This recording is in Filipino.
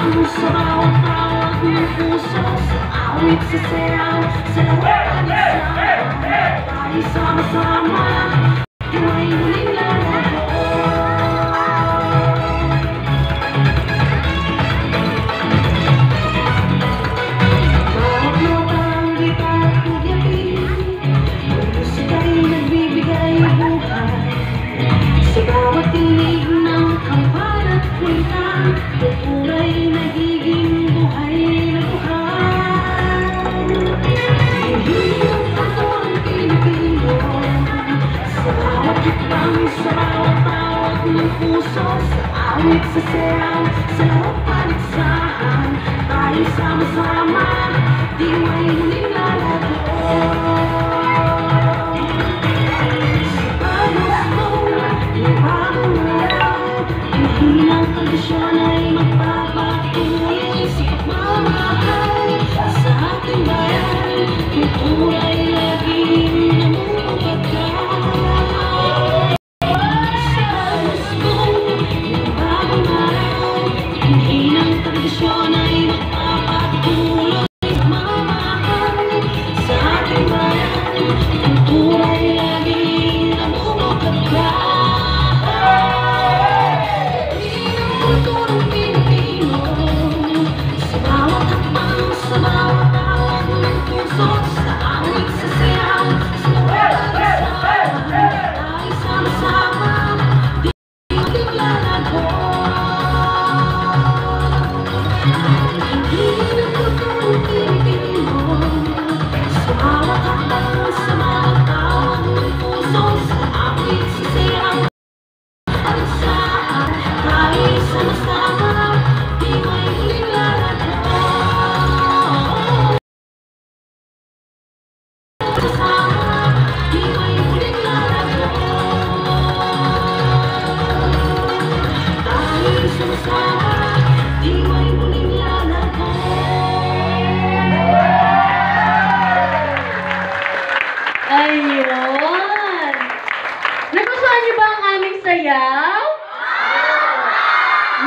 hakbang sa bawat tawag ng puso. Sa awit sa sayaw, sa lahat ng tayo sama-sama, buhay muling lalago. Bawat notang gitara at nagyapin, ang musika'y nagbibigay buhay. Sa bawat tinig ng kampal at kwenta, ang kulay nagiging buhay na buhay. Hindi ang tanto ang Pilipino, sa bawat hakbang, sa bawat tawag ng puso. Sa awit, sa sayaw, sa lahat paligsahan, tayo sama-sama, diway